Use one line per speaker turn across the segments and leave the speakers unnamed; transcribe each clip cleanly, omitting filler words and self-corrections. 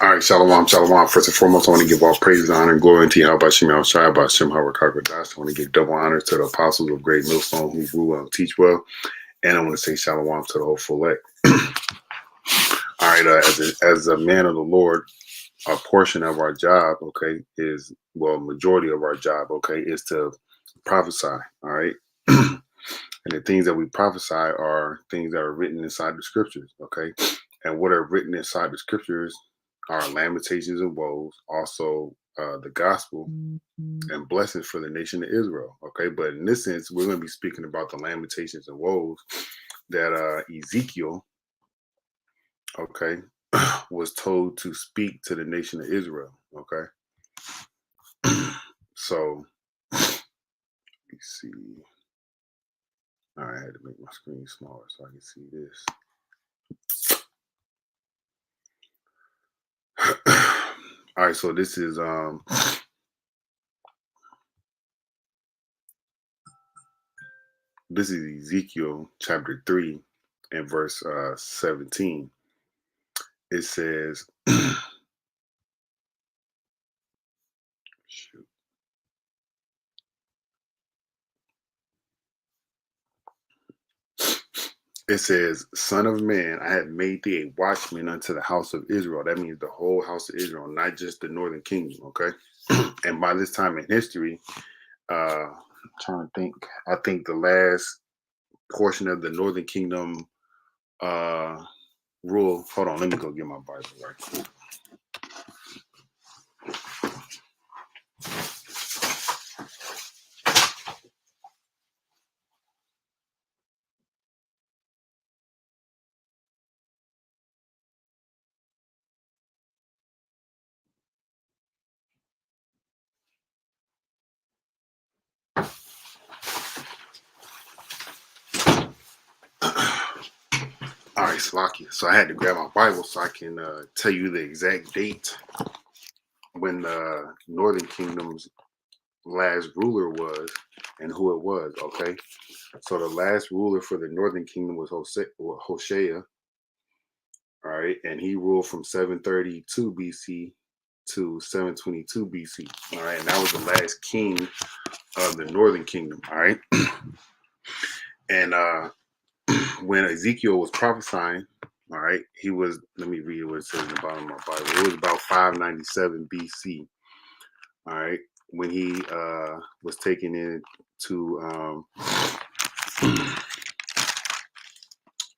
All right, shalom, shalom. First and foremost, I want to give all praise, honor, and glory unto Yahawah Shemel Shai, by Shem HaRakakodash. I want to give double honors to the apostles of Great Millstone who rule well and teach well. And I want to say shalom to the whole select. All right, as a man of the Lord, a portion of our job, okay, is, well, majority of our job, okay, is to prophesy, all right? And the things that we prophesy are things that are written inside the scriptures, okay? And what are written inside the scriptures are lamentations and woes, also the gospel and blessings for the nation of Israel, okay? But in this sense, we're going to be speaking about the lamentations and woes that Ezekiel, okay, was told to speak to the nation of Israel, okay? So, let me see. All right, I had to make my screen smaller so I can see this. All right, so this is Ezekiel chapter 3 and verse 17. It says, shoot. It says, Son of man, I have made thee a watchman unto the house of Israel. That means the whole house of Israel, not just the northern kingdom, okay? And by this time in history, I'm trying to think, I think the last portion of the northern kingdom rule, hold on, let me go get my Bible right quick. All right, Slakia. So I had to grab my Bible so I can tell you the exact date when the Northern Kingdom's last ruler was and who it was, okay? So the last ruler for the Northern Kingdom was Hoshea, all right? And he ruled from 732 BC to 722 BC, all right? And that was the last king of the Northern Kingdom, all right? And when Ezekiel was prophesying, all right, he was, let me read what it says in the bottom of my Bible. It was about 597 BC, all right, when he was taken into, all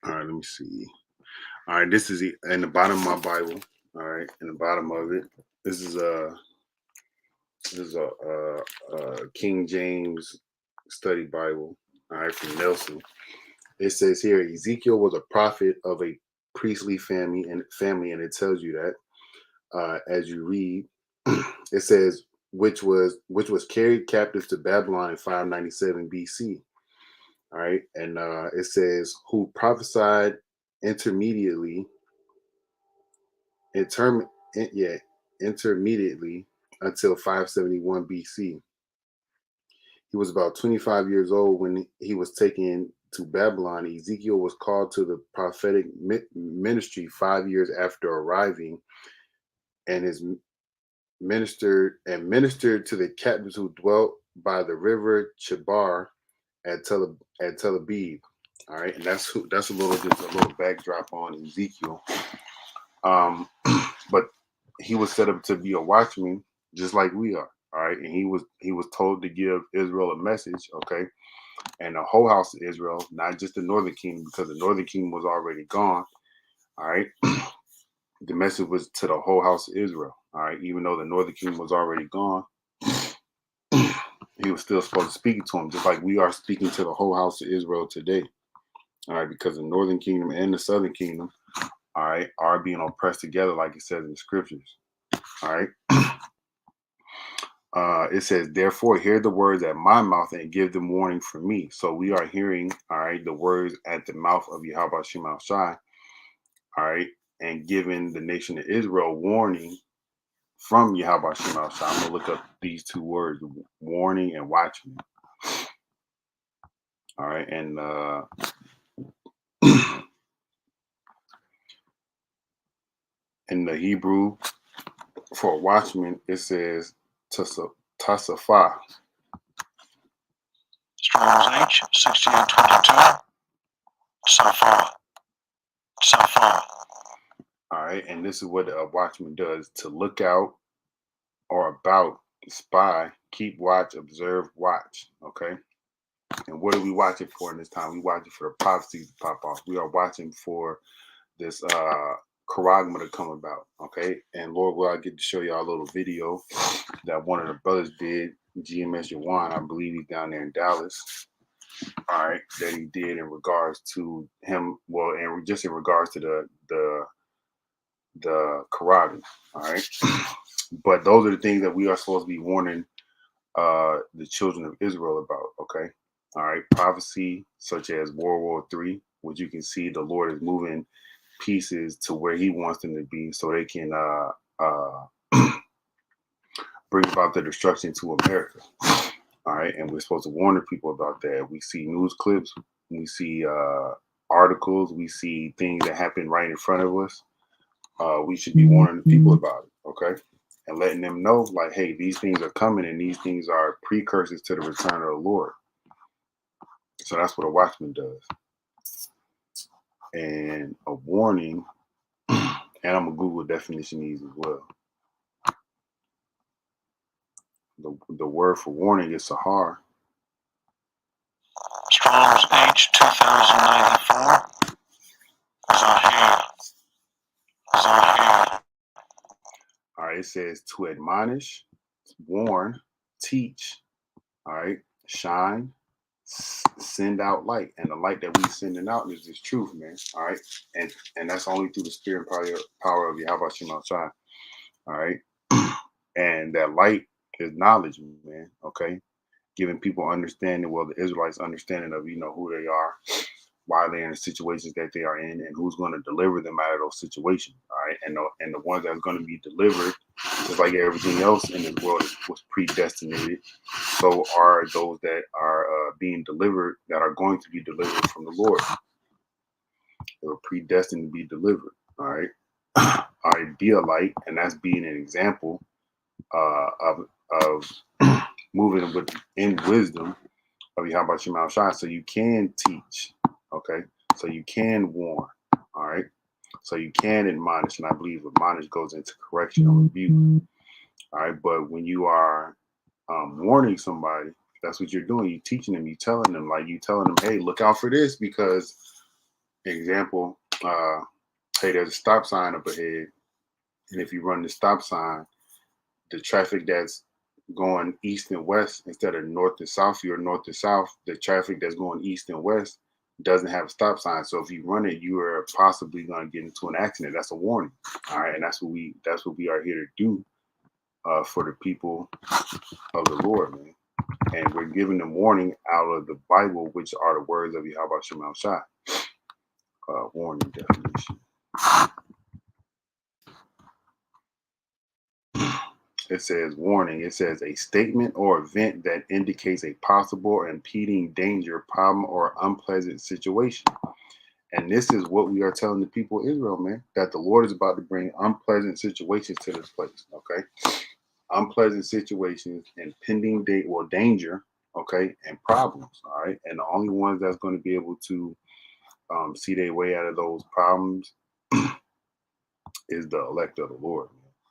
right, let me see. All right, this is in the bottom of my Bible, all right, in the bottom of it. This is a King James Study Bible, all right, from Nelson. It says here, Ezekiel was a prophet of a priestly family, and it tells you that as you read, it says which was carried captive to Babylon in 597 BC. All right, and it says who prophesied intermediately until 571 BC. He was about 25 years old when he was taken to Babylon. Ezekiel was called to the prophetic ministry 5 years after arriving, and ministered to the captives who dwelt by the river Chebar at Tel Aviv. All right, and that's a little backdrop on Ezekiel. But he was set up to be a watchman, just like we are. All right, and he was told to give Israel a message, okay, and the whole house of Israel, not just the northern kingdom, because the northern kingdom was already gone. All right, the message was to the whole house of Israel. All right, even though the northern kingdom was already gone, he was still supposed to speak to him, just like we are speaking to the whole house of Israel today. All right, because the northern kingdom and the southern kingdom, all right, are being oppressed together, like it says in the scriptures. All right. It says, therefore, hear the words at my mouth and give them warning from me. So we are hearing, all right, the words at the mouth of Yahawah Shemel Shai, all right, and giving the nation of Israel warning, from Yahawah Shema. So I'm gonna look up these two words, warning and watchman. All right, and in the Hebrew for watchman, it says tasafah.
Strong's H 6822. Safa. Safa.
All right, and this is what a watchman does: to look out or about, spy, keep watch, observe, watch. Okay. And what are we watching for in this time? We watching for the prophecies to pop off. We are watching for this charagma to come about. Okay. And Lord, will I get to show y'all a little video that one of the brothers did, GMS Yawan, I believe he's down there in Dallas. All right, that he did in regards to him, well, and just in regards to the charagma. All right. But those are the things that we are supposed to be warning the children of Israel about. Okay. All right. Prophecy such as World War III, which you can see the Lord is moving pieces to where he wants them to be so they can bring about the destruction to America. All right. And we're supposed to warn the people about that. We see news clips, we see articles, we see things that happen right in front of us. We should be warning the people about it. Okay. And letting them know, like, hey, these things are coming and these things are precursors to the return of the Lord. So that's what a watchman does. And a warning, and I'm going to Google definition these as well. The word for warning is sahar.
Strong's H 2094. Zahir. Zahir.
All right, it says to admonish, warn, teach, all right, shine, send out light. And the light that we sending out is this truth, man. All right. And that's only through the spirit and power of Yahawah Shema Shai. All right. And that light is knowledge, man. Okay. Giving people understanding, well, the Israelites understanding of, who they are, why they're in the situations that they are in, and who's going to deliver them out of those situations. All right. And the ones that's going to be delivered, just like everything else in this world was predestinated, so are those that are being delivered, that are going to be delivered from the Lord. They were predestined to be delivered. All right. Idealite, and that's being an example of moving in wisdom of Yahawah Shema Shai, so you can teach. Okay. So you can warn. All right. So you can admonish, and I believe admonish goes into correction or rebuke. All right. But when you are warning somebody, that's what you're doing. You're teaching them. You telling them, hey, look out for this, because, example, hey, there's a stop sign up ahead, and if you run the stop sign, the traffic that's going east and west instead of north and south, you're north and south. The traffic that's going east and west doesn't have a stop sign. So if you run it, you are possibly going to get into an accident. That's a warning. All right, and that's what we are here to do for the people of the Lord, man. And we're giving them warning out of the Bible, which are the words of Yahawah Shema Shai. Warning definition. It says warning. It says a statement or event that indicates a possible or impeding danger, problem, or unpleasant situation. And this is what we are telling the people of Israel, man, that the Lord is about to bring unpleasant situations to this place. Okay. Unpleasant situations, impending danger, okay, and problems. All right. And the only ones that's going to be able to see their way out of those problems is the elect of the Lord.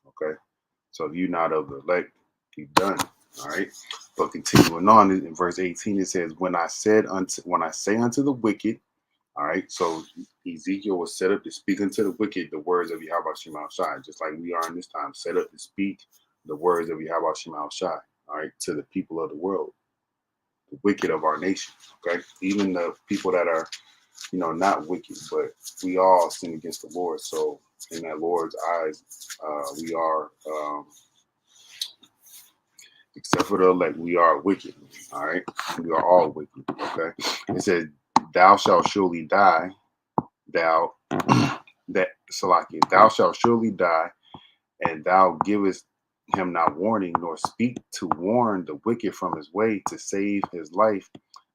Okay. So if you're not of the elect, you're done. All right. But continuing on in verse 18, it says, when I say unto the wicked, all right. So Ezekiel was set up to speak unto the wicked the words of Yahawah Shema Shai, just like we are in this time, set up to speak the words of Yahawah Shema Shai, all right, to the people of the world, the wicked of our nation. Okay. Even the people that are, not wicked, but we all sin against the Lord. So in that Lord's eyes, we are, except for the elect, we are wicked. All right. We are all wicked. Okay. It says, thou shalt surely die. Thou shalt surely die, and thou givest him not warning, nor speak to warn the wicked from his way to save his life,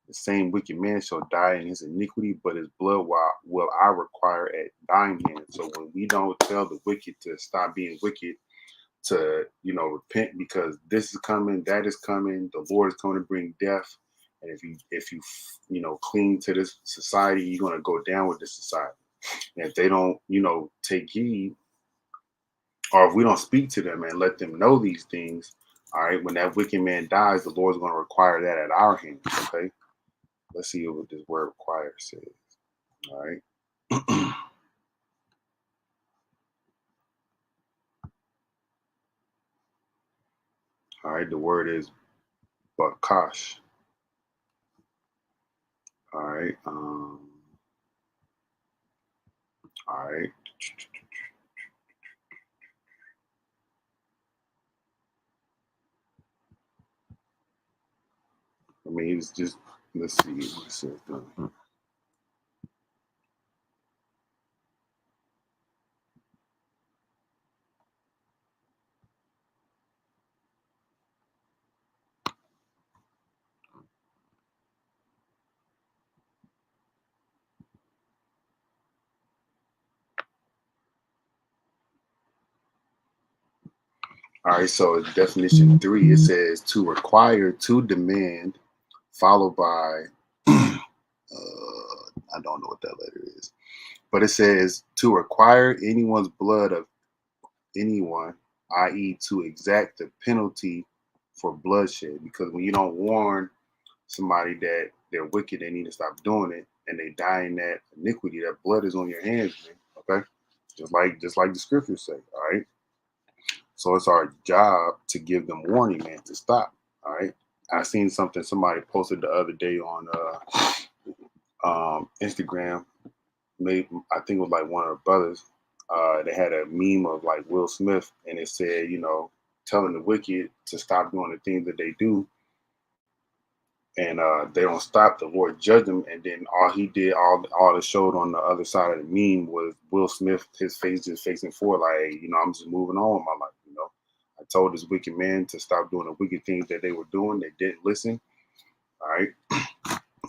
the same wicked man shall die in his iniquity, but his blood will I require at thine hand. So when we don't tell the wicked to stop being wicked, to repent, because this is coming, that is coming, the Lord is going to bring death, and if you cling to this society, you're going to go down with this society. And if they don't take heed, or if we don't speak to them and let them know these things, all right, when that wicked man dies, the Lord's going to require that at our hands. Okay, let's see what this word require says. All right. All right, the word is bakash. All right. All right. I mean, it's just, let's see what it says. All right, so definition 3, it says to require, to demand, followed by, I don't know what that letter is, but it says to require anyone's blood of anyone, i.e., to exact the penalty for bloodshed. Because when you don't warn somebody that they're wicked, they need to stop doing it, and they die in that iniquity, that blood is on your hands, man. Okay, just like the scriptures say. All right. So it's our job to give them warning, man, to stop. All right. I seen something somebody posted the other day on Instagram. Maybe I think it was like one of the brothers. They had a meme of like Will Smith, and it said, telling the wicked to stop doing the things that they do, and they don't stop. The Lord judged them, and then all he did, all it showed on the other side of the meme was Will Smith, his face just facing forward, like, I'm just moving on with my life. I told this wicked man to stop doing the wicked things that they were doing. They didn't listen. All right.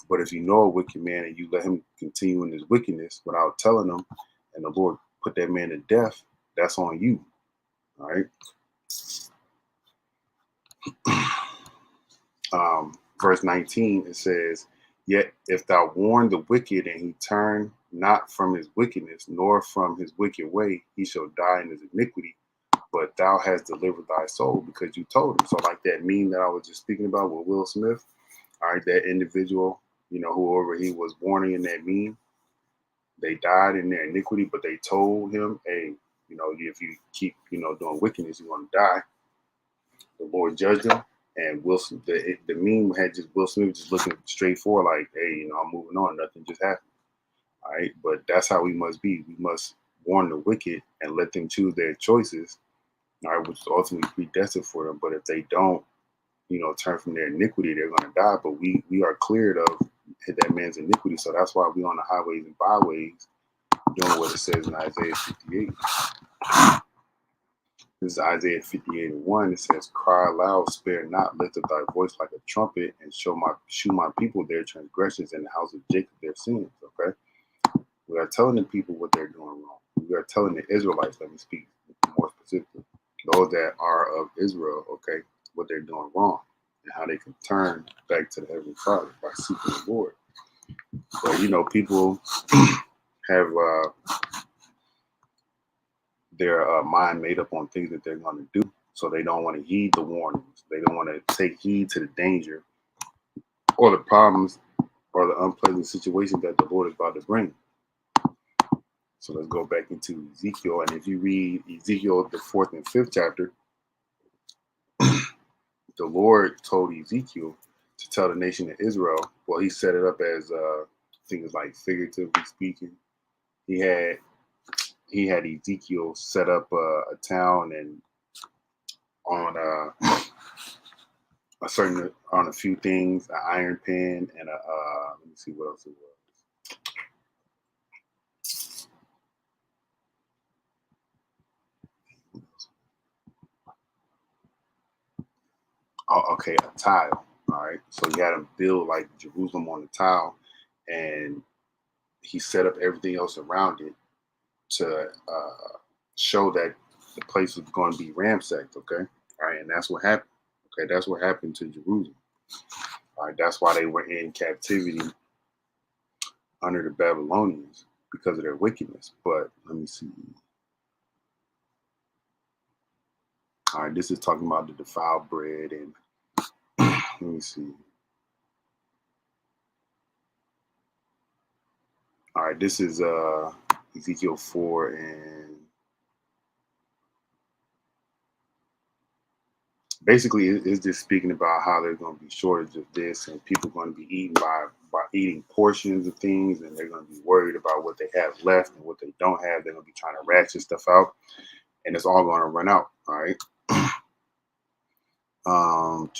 But if you know a wicked man and you let him continue in his wickedness without telling him, and the Lord put that man to death, that's on you. All right. Verse 19, it says, yet if thou warn the wicked and he turn not from his wickedness, nor from his wicked way, he shall die in his iniquity, but thou hast delivered thy soul because you told him. So like that meme that I was just speaking about with Will Smith, all right, that individual, whoever he was warning in that meme, they died in their iniquity, but they told him, hey, if you keep, doing wickedness, you're going to die. The Lord judged him, and Wilson, the meme had just Will Smith just looking straight forward, like, hey, I'm moving on, nothing just happened. All right, but that's how we must be. We must warn the wicked and let them choose their choices, all right, which is ultimately predestined for them. But if they don't, turn from their iniquity, they're going to die. But we are cleared of that man's iniquity, so that's why we on the highways and byways doing what it says in Isaiah 58. This is Isaiah 58:1. It says, cry aloud, spare not, lift up thy voice like a trumpet, and shew my people their transgressions, and the house of Jacob their sins. Okay? We are telling the people what they're doing wrong. We are telling the Israelites, let me speak more specifically, those that are of Israel, okay, what they're doing wrong and how they can turn back to the Heavenly Father by seeking the Lord. But people have their mind made up on things that they're going to do. So they don't want to heed the warnings. They don't want to take heed to the danger or the problems or the unpleasant situations that the Lord is about to bring. So let's go back into Ezekiel. And if you read Ezekiel, the 4th and 5th chapter, the Lord told Ezekiel to tell the nation of Israel. Well, he set it up as, I think it's like figuratively speaking. He had Ezekiel set up a town and on on a few things, an iron pen and let me see what else it was. okay, a tile. All right. So he had him build like Jerusalem on the tile, and he set up everything else around it to show that the place was going to be ransacked. Okay. All right. And that's what happened. Okay. That's what happened to Jerusalem. All right. That's why they were in captivity under the Babylonians because of their wickedness. But let me see. All right. This is talking about the defiled bread. And let me see. All right. This is Ezekiel 4 and basically it's just speaking about how there's going to be shortage of this and people going to be eating by eating portions of things, and they're going to be worried about what they have left and what they don't have. They're going to be trying to ratchet stuff out, and it's all going to run out. All right. um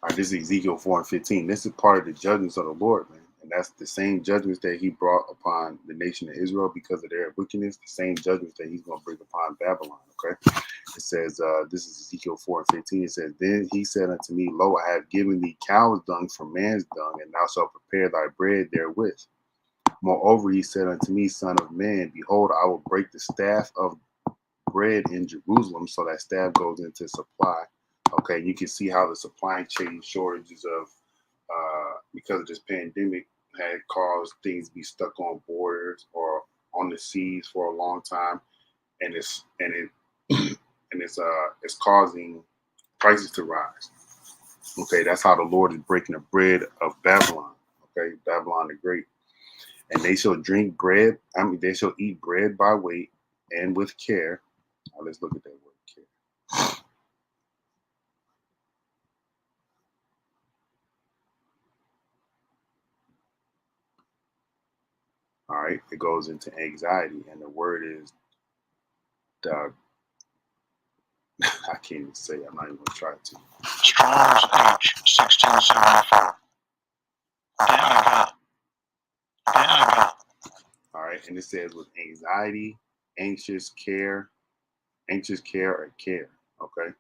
all right, this is Ezekiel 4 and 15. This is part of the judgments of the Lord, man. And that's the same judgments that he brought upon the nation of Israel because of their wickedness, the same judgments that he's going to bring upon Babylon. Okay. It says, this is Ezekiel 4 and 15. It says, then he said unto me, lo, I have given thee cow's dung for man's dung, and thou shalt prepare thy bread therewith. Moreover, he said unto me, son of man, behold, I will break the staff of bread in Jerusalem, so that staff goes into supply. Okay, you can see how the supply chain shortages of because of this pandemic had caused things to be stuck on borders or on the seas for a long time, and it's causing prices to rise. Okay, that's how the Lord is breaking the bread of Babylon. Okay, Babylon the Great, and they shall drink bread. I mean, they shall eat bread by weight and with care. Now let's look at that word care. All right, it goes into anxiety, and the word is the I can't even say it. I'm not even gonna try to.
Strong's H 1674. Daga. Daga.
All right, and it says with anxiety, anxious care or care. Okay.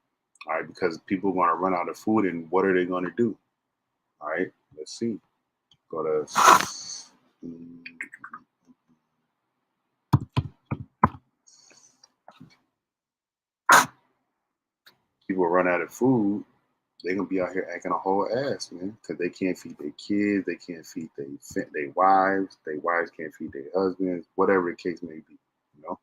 All right, because people are going to run out of food, and what are they going to do? All right, let's see. Go to people run out of food, they're gonna be out here acting a whole ass, man, because they can't feed their kids, they can't feed their wives can't feed their husbands, whatever the case may be, you know.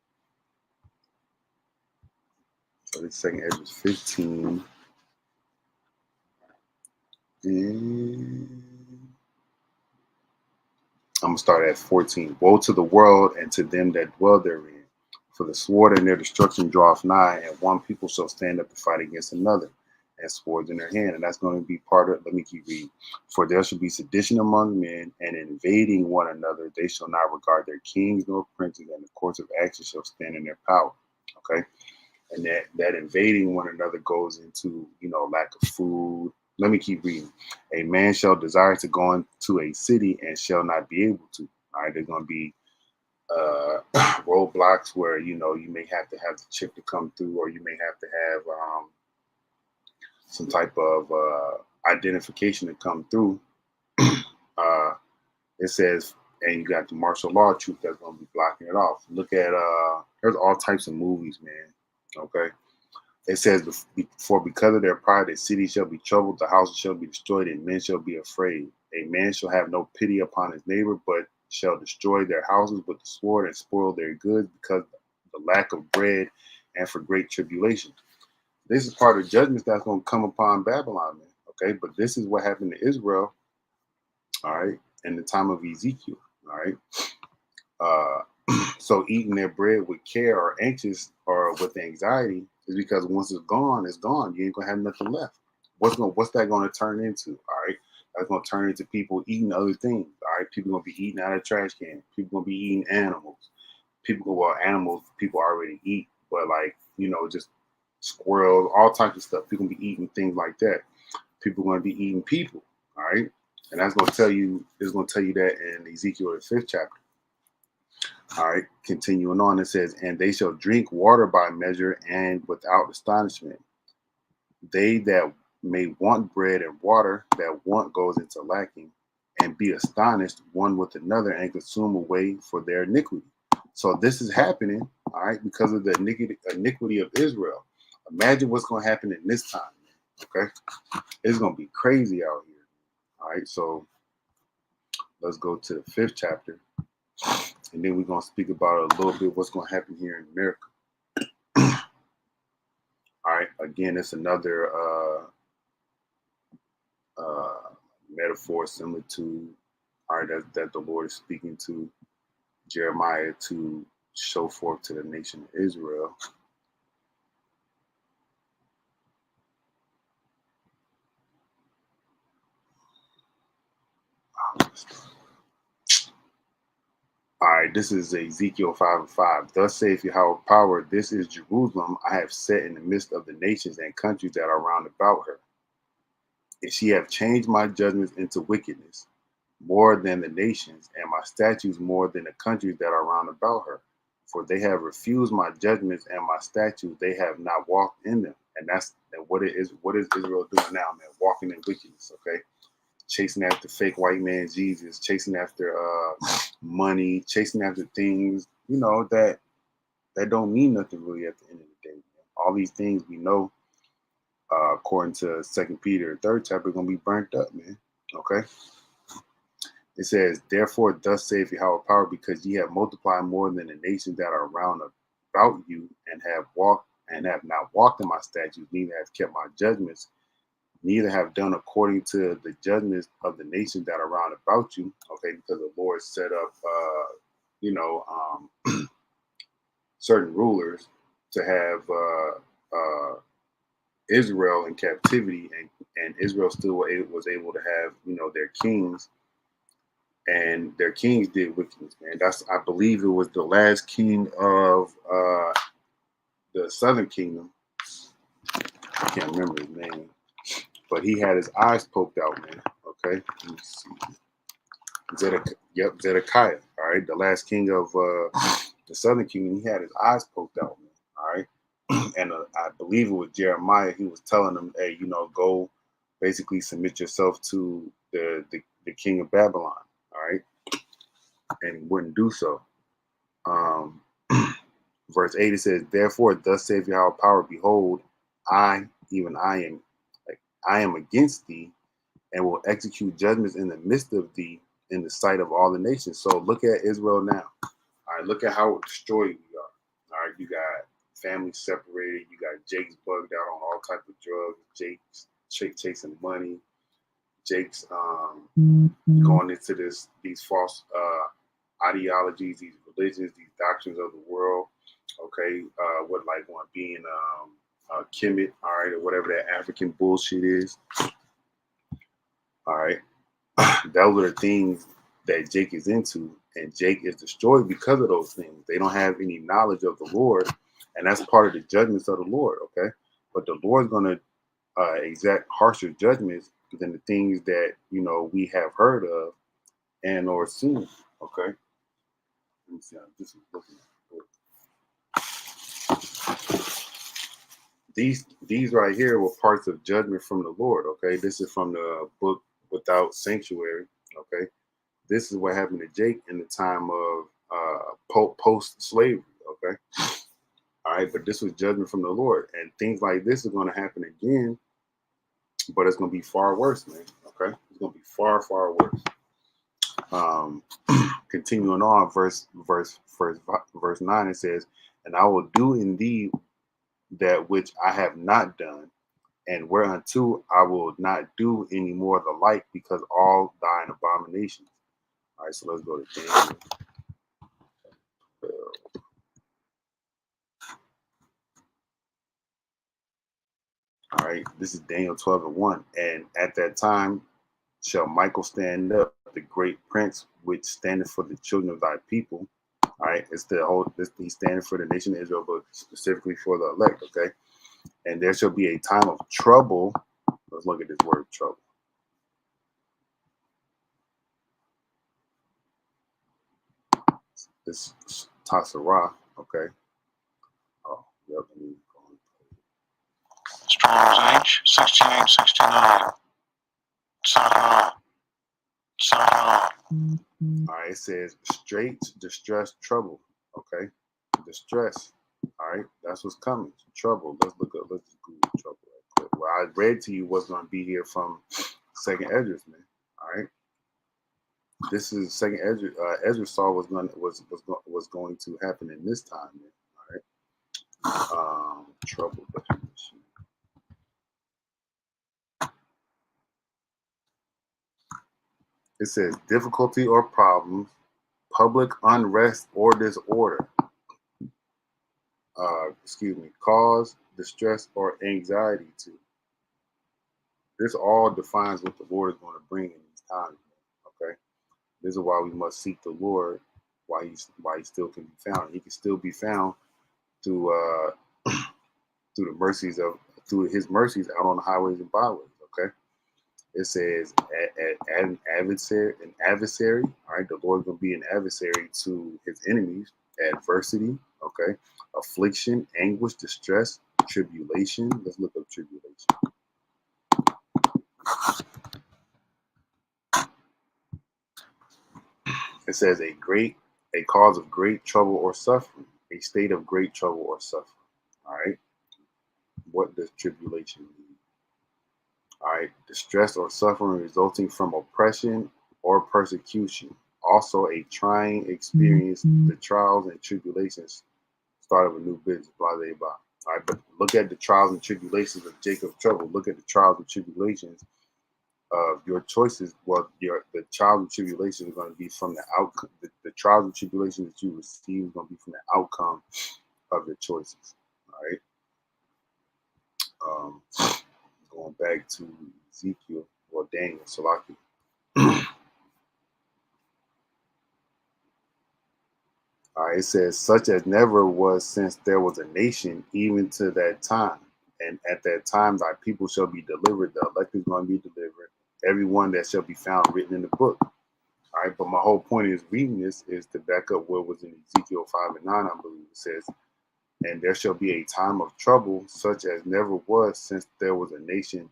So this second Ezra is 15, and I'm gonna start at 14. Woe to the world and to them that dwell therein, for the sword and their destruction draweth nigh, and one people shall stand up to fight against another, and swords in their hand. And that's going to be part of. Let me keep reading. For there shall be sedition among men, and invading one another. They shall not regard their kings nor princes, and the courts of action shall stand in their power. Okay, and that invading one another goes into lack of food. Let me keep reading. A man shall desire to go into a city and shall not be able to. All right, there's going to be roadblocks where you may have to have the chip to come through, or you may have to have some type of identification to come through. It says, and you got the martial law troop that's going to be blocking it off. Look at there's all types of movies, man. Okay. It says, for because of their pride, the city shall be troubled, the houses shall be destroyed, and men shall be afraid. A man shall have no pity upon his neighbor, but shall destroy their houses with the sword and spoil their goods because of the lack of bread and for great tribulation. This is part of the judgments that's going to come upon Babylon, man. Okay, but this is what happened to Israel, all right, in the time of Ezekiel, all right. So eating their bread with care or anxious or with anxiety is because once it's gone, it's gone. You ain't gonna have nothing left. What's that gonna turn into? All right, that's gonna turn into people eating other things. All right, people gonna be eating out of trash cans. People gonna be eating animals. Animals people already eat, but like just squirrels, all types of stuff. People gonna be eating things like that. People gonna be eating people. All right, and that's gonna tell you. It's gonna tell you that in Ezekiel the 5th chapter. All right, continuing on, it says, and they shall drink water by measure and without astonishment. They that may want bread and water, that want goes into lacking, and be astonished one with another and consume away for their iniquity. So this is happening, all right, because of the iniquity of Israel. Imagine what's going to happen in this time, okay? It's going to be crazy out here, all right? So let's go to the 5th chapter, and then we're going to speak about a little bit what's going to happen here in America. All right, again, it's another metaphor similar to, all right, that the Lord is speaking to Jeremiah to show forth to the nation of Israel. All right, this is Ezekiel 5:5. Thus saith Yahawah power, this is Jerusalem I have set in the midst of the nations and countries that are round about her. And she have changed my judgments into wickedness, more than the nations, and my statutes more than the countries that are round about her. For they have refused my judgments and my statutes, they have not walked in them. And what it is. What is Israel doing now, man? Walking in wickedness, okay? Chasing after fake white man Jesus, chasing after money, chasing after things, that don't mean nothing really at the end of the day. Man. All these things we know, according to 2 Peter 3rd chapter, gonna be burnt up, man. Okay. It says, therefore, thus saith Yahawah power, because ye have multiplied more than the nations that are round about you, and have not walked in my statutes, neither have kept my judgments, neither have done according to the judgments of the nations that are round about you. Okay, because the Lord set up, certain rulers to have Israel in captivity, and Israel still was able to have, their kings, and their kings did wickedness, man. I believe it was the last king of the southern kingdom. I can't remember his name, but he had his eyes poked out, man. Okay, let me see. Zedekiah. All right, the last king of the southern kingdom, he had his eyes poked out, man. All right, and I believe it was Jeremiah. He was telling them, hey, go, basically submit yourself to the king of Babylon. All right, and he wouldn't do so. Verse 8, it says, therefore, thus saith Yahawah power, behold, even I am against thee, and will execute judgments in the midst of thee, in the sight of all the nations. So look at Israel now. All right, look at how destroyed we are. All right, you got families separated. You got Jake's bugged out on all types of drugs. Jake's chasing money. Jake's going into these false ideologies, these religions, these doctrines of the world. Okay, what like one being Kemet, all right, or whatever that African bullshit is. All right, those are the things that Jake is into, and Jake is destroyed because of those things. They don't have any knowledge of the Lord, and that's part of the judgments of the Lord. Okay, but the Lord's gonna exact harsher judgments than the things that we have heard of and or seen. Okay, let me see. I'm just looking at these right here were parts of judgment from the Lord. Okay, this is from the book Without Sanctuary. Okay, this is what happened to Jake in the time of post slavery. Okay, all right, but this was judgment from the Lord, and things like this are going to happen again, but it's going to be far worse, man. Okay, it's going to be far worse. Continuing on, verse 9, it says, and I will do in thee that which I have not done, and whereunto I will not do any more the like, because all thine abominations. All right, so let's go to Daniel. All right, this is Daniel 12:1. And at that time shall Michael stand up, the great prince, which standeth for the children of thy people. All right, he's standing for the nation of Israel, but specifically for the elect. Okay, and there shall be a time of trouble. Let's look at this word trouble. This Tasarah, okay. Oh, yep.
Strong's H, 6869. YAHAWAH. YAHAWAH.
All right, it says straight, distress, trouble. Okay, distress. All right, that's what's coming. Trouble. Let's let's Google trouble right quick. Well, I read to you what's going to be here from Second Esdras, man. All right, this is Second Esdras. Esdras saw was going to happen in this time, man. All right, trouble definition. It says difficulty or problems, public unrest or disorder. Cause, distress, or anxiety to. This all defines what the Lord is going to bring in these times. Okay, this is why we must seek the Lord while he still can be found. He can still be found through through the mercies of through His mercies out on the highways and byways. Okay, it says an adversary. All right, the Lord is going to be an adversary to His enemies. Adversity. Okay, affliction, anguish, distress, tribulation. Let's look up tribulation. It says a cause of great trouble or suffering, a state of great trouble or suffering. All right. What does tribulation mean? All right. Distress or suffering resulting from oppression or persecution. Also a trying experience, the trials and tribulations, start of a new business, blah, blah, blah. All right. But look at the trials and tribulations of Jacob's trouble. Look at the trials and tribulations of your choices. Well, the trials and tribulations are going to be from the outcome. The trials and tribulations that you receive is going to be from the outcome of your choices. All right. Um, Going back to Ezekiel or Daniel, Salaki. All right, it says, such as never was since there was a nation, even to that time. And at that time, thy people shall be delivered. The elect is going to be delivered. Everyone that shall be found written in the book. All right, but my whole point is reading this is to back up what was in Ezekiel 5 and 9, I believe it says, and there shall be a time of trouble such as never was since there was a nation,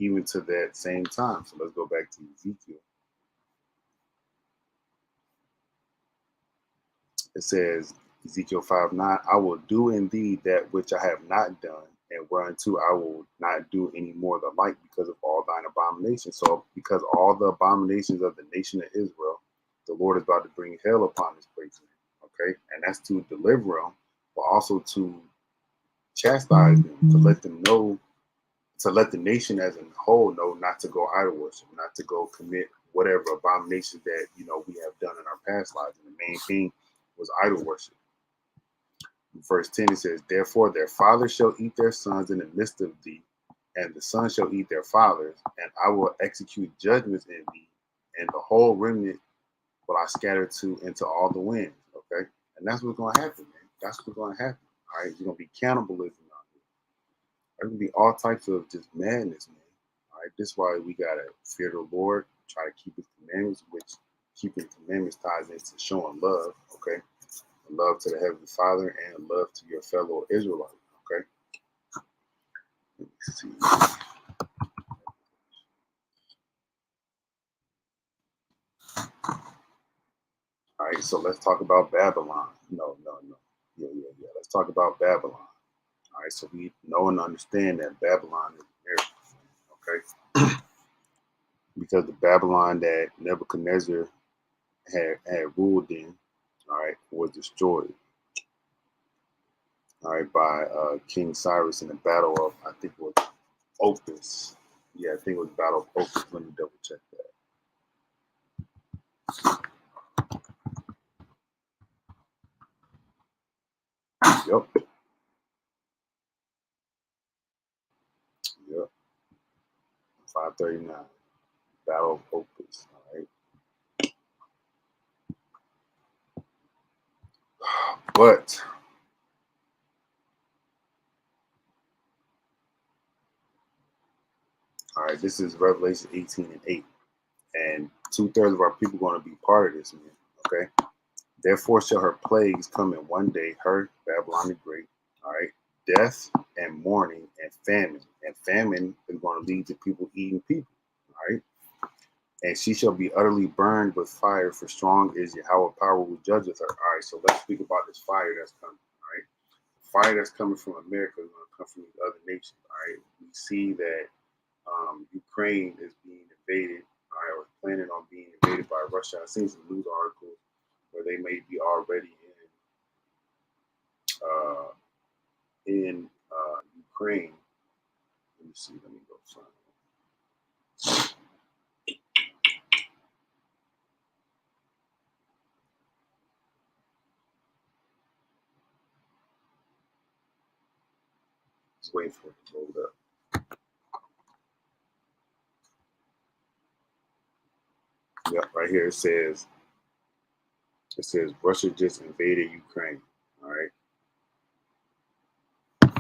even to that same time. So let's go back to Ezekiel. It says, Ezekiel 5:9, I will do in thee that which I have not done, and whereunto I will not do any more the like because of all thine abominations. So, because all the abominations of the nation of Israel, the Lord is about to bring hell upon this place. Okay, and that's to deliver them, but also to chastise them, to let them know, to let the nation as a whole know not to go idol worship, not to go commit whatever abominations that we have done in our past lives. And the main thing was idol worship. In verse 10 it says, therefore their fathers shall eat their sons in the midst of thee, and the sons shall eat their fathers, and I will execute judgments in thee, and the whole remnant will I scatter into all the winds. Okay, and that's what's going to happen, man. That's what's going to happen. All right, there's going to be cannibalism out here. There's going to be all types of just madness, man. All right, this is why we got to fear the Lord, try to keep His commandments, which keeping commandments ties into showing love. Okay, love to the Heavenly Father and love to your fellow Israelite. Okay, let me see. All right, so let's talk about Babylon. No. Yeah. Let's talk about Babylon. All right, so we know and understand that Babylon is a miracle. Okay, because the Babylon that Nebuchadnezzar had ruled in, all right, was destroyed. All right, by King Cyrus in the Battle of, I think it was Opus. Yeah, I think it was Battle of Opus. Let me double check that. Yep. 539. Battle of Opus. All right. But all right, this is Revelation 18 and 8. And 2/3 of our people are going to be part of this, man. Okay. Therefore shall her plagues come in one day, her, Babylon the Great, all right? Death and mourning and famine. And famine is going to lead to people eating people, all right? And she shall be utterly burned with fire, for strong is Yahweh power who judgeth her. All right, so let's speak about this fire that's coming, all right? Fire that's coming from America is going to come from these other nations, all right? We see that Ukraine is being invaded, all right, or planning on being invaded by Russia. I've seen some news articles where they may be already in Ukraine. Let me see. Let me go find it. Just waiting for it to load up. Yep, right here it says Russia just invaded Ukraine. All right.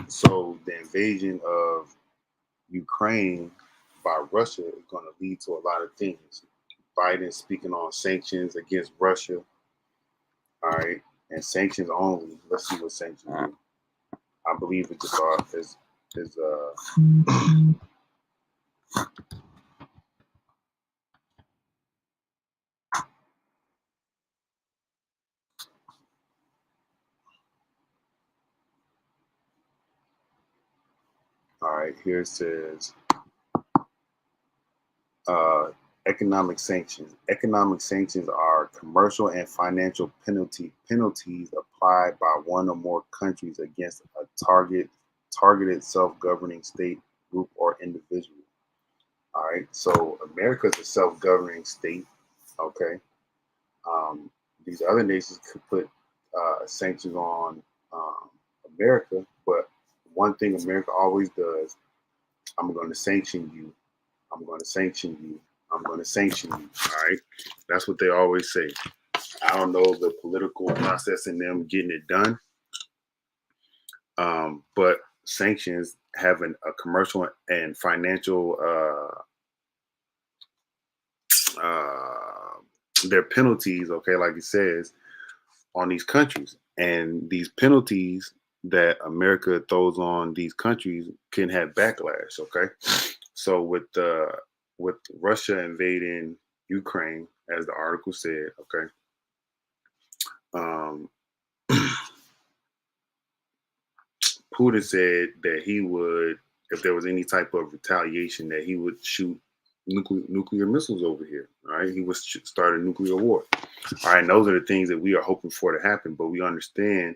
So the invasion of Ukraine by Russia is going to lead to a lot of things. Biden speaking on sanctions against Russia. All right, and sanctions only. Let's see what sanctions do. I believe it just is all right. Here it says economic sanctions. Economic sanctions are commercial and financial penalties applied by one or more countries against a targeted self-governing state, group, or individual. All right. So America is a self-governing state. Okay. These other nations could put sanctions on America, but one thing America always does, I'm going to sanction you. I'm going to sanction you. I'm going to sanction you. All right. That's what they always say. I don't know the political process in them getting it done, but sanctions having a commercial and financial their penalties, okay, like it says, on these countries. And these penalties that America throws on these countries can have backlash, okay? So with Russia invading Ukraine, as the article said, okay, um, Putin said that he would, if there was any type of retaliation, that he would shoot nuclear missiles over here. All right, he would start a nuclear war. All right, and those are the things that we are hoping for to happen. But we understand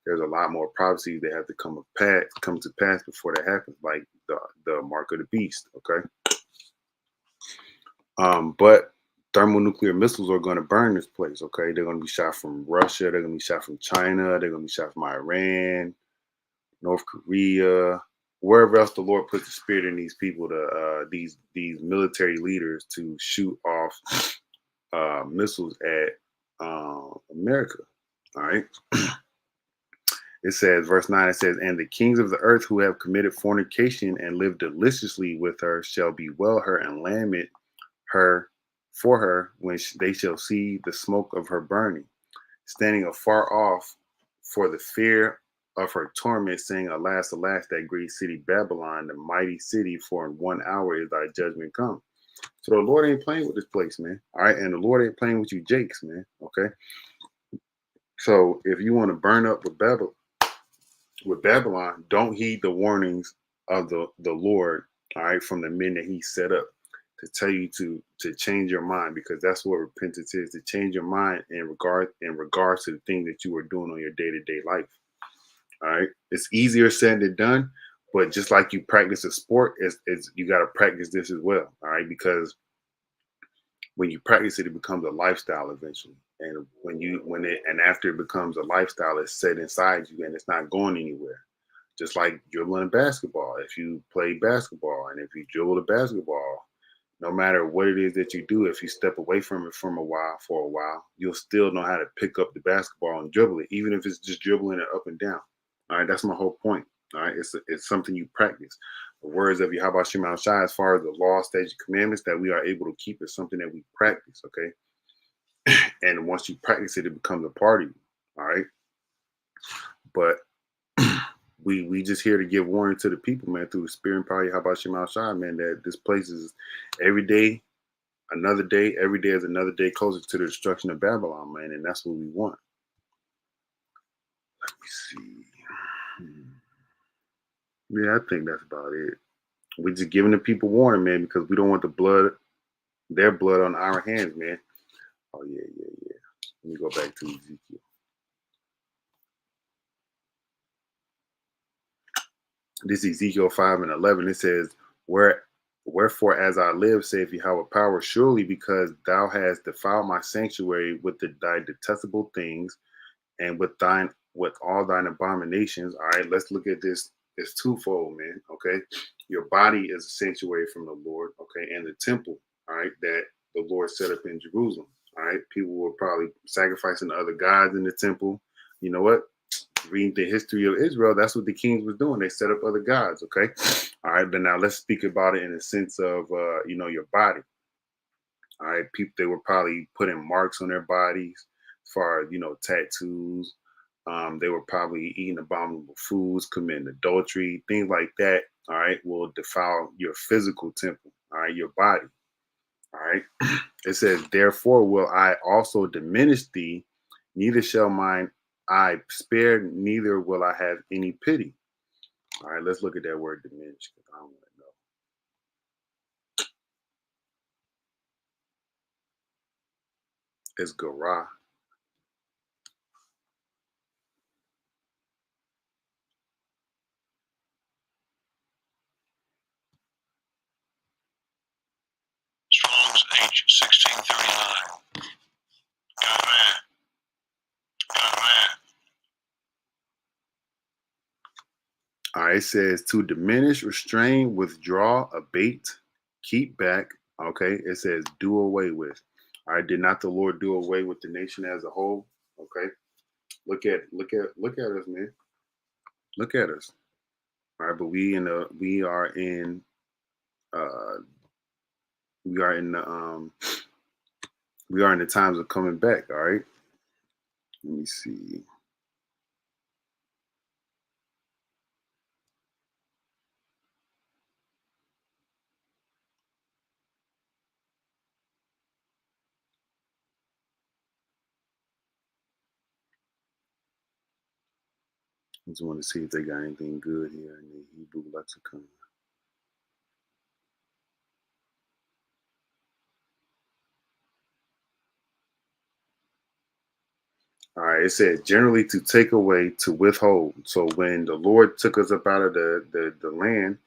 there's a lot more prophecies that have to come to pass before that happens, like the mark of the beast. Okay, but thermonuclear missiles are going to burn this place. Okay, they're going to be shot from Russia. They're going to be shot from China. They're going to be shot from Iran, North Korea, wherever else the Lord puts the spirit in these people to these military leaders to shoot off missiles at America. All right. It says, verse 9, it says, and the kings of the earth who have committed fornication and lived deliciously with her shall bewail her and lament her for her when they shall see the smoke of her burning, standing afar off for the fear of her torment, saying, alas, alas, that great city Babylon, the mighty city, for in 1 hour is thy judgment come. So the Lord ain't playing with this place, man. All right, and the Lord ain't playing with you jakes, man. Okay. So if you want to burn up with Babylon, don't heed the warnings of the Lord, all right, from the men that he set up to tell you to change your mind, because that's what repentance is, to change your mind in regards to the thing that you are doing on your day-to-day life. All right. It's easier said than done, but just like you practice a sport, it's you got to practice this as well. All right, because when you practice it, it becomes a lifestyle eventually. And and after it becomes a lifestyle, it's set inside you and it's not going anywhere. Just like dribbling basketball. If you play basketball and if you dribble the basketball, no matter what it is that you do, if you step away from it for a while, you'll still know how to pick up the basketball and dribble it, even if it's just dribbling it up and down. All right, that's my whole point. All right, it's something you practice. The words of YAHAWAH Shema Shai, as far as the law, statutes, commandments that we are able to keep, is something that we practice. Okay, And once you practice it, it becomes a part of you. All right. But we just here to give warning to the people, man, through the spirit and power. How about Shema Shai, man, that this place is every day, another day, every day is another day closer to the destruction of Babylon, man. And that's what we want. Let me see. Yeah, I think that's about it. We're just giving the people warning, man, because we don't want their blood on our hands, man. Oh, yeah, yeah, yeah. Let me go back to Ezekiel. This is Ezekiel 5:11. It says, Wherefore, as I live, saith Yahweh power, surely because thou hast defiled my sanctuary with thy detestable things, and with all thine abominations. All right, let's look at this. It's twofold, man. Okay. Your body is a sanctuary from the Lord, okay, and the temple, all right, that the Lord set up in Jerusalem. All right. People were probably sacrificing to other gods in the temple. You know what? Reading the history of Israel, that's what the kings was doing. They set up other gods. Okay. All right. But now let's speak about it in the sense of your body. All right. People, they were probably putting marks on their bodies as far as, tattoos. They were probably eating abominable foods, committing adultery, things like that. All right. Will defile your physical temple. All right. Your body. All right. It says, therefore will I also diminish thee, neither shall mine eye spare, neither will I have any pity. All right, let's look at that word diminish, because I don't want to know. It's Garah.
Strong's H 1639. Amen. Amen.
All right, it says to diminish, restrain, withdraw, abate, keep back. Okay, it says do away with. All right, did not the Lord do away with the nation as a whole? Okay, look at us, man. Look at us. All right, but we are in uh we are in the times of coming back. All right, let me see. I just want to see if they got anything good here in the Hebrew lexicon. All right, it says generally to take away, to withhold. So when the Lord took us up out of the land,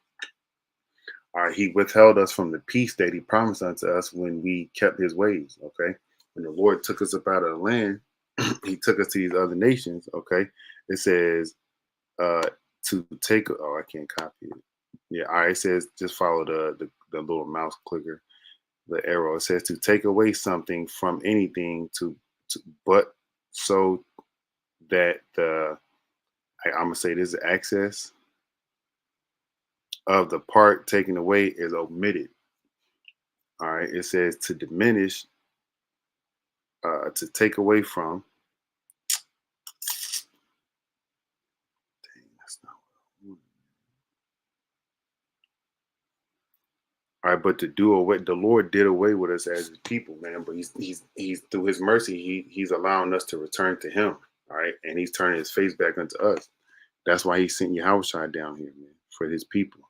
all right, he withheld us from the peace that he promised unto us when we kept his ways. Okay. When the Lord took us up out of the land, he took us to these other nations. Okay. It says to take, oh, I can't copy it. Yeah, all right, it says just follow the little mouse clicker, the arrow. It says to take away something from anything but so that I'm gonna say this, access of the part taken away is omitted. All right, it says to diminish, to take away from. Dang, that's not what I want. All right, but to do away, the Lord did away with us as his people, man. But he's through his mercy, he's allowing us to return to him. All right, and he's turning his face back unto us. That's why he sent YAHAWAH down here, man, for his people.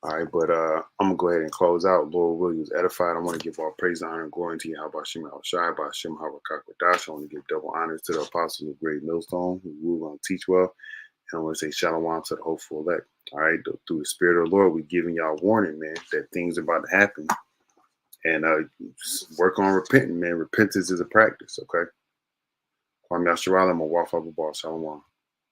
All right, but I'm gonna go ahead and close out. Lord Williams edified. I want to give all praise, honor, and glory to you. How about Shem Shai, by Shem Hawakakwadash. I want to give double honors to the apostles of Great Millstone who rule on teach well. And I want to say shalom to the hopeful elect. All right, through the spirit of the Lord, we're giving y'all warning, man, that things are about to happen. And work on repenting, man. Repentance is a practice, okay? Kwame Yasharalam, a Wafa Ball, shalom.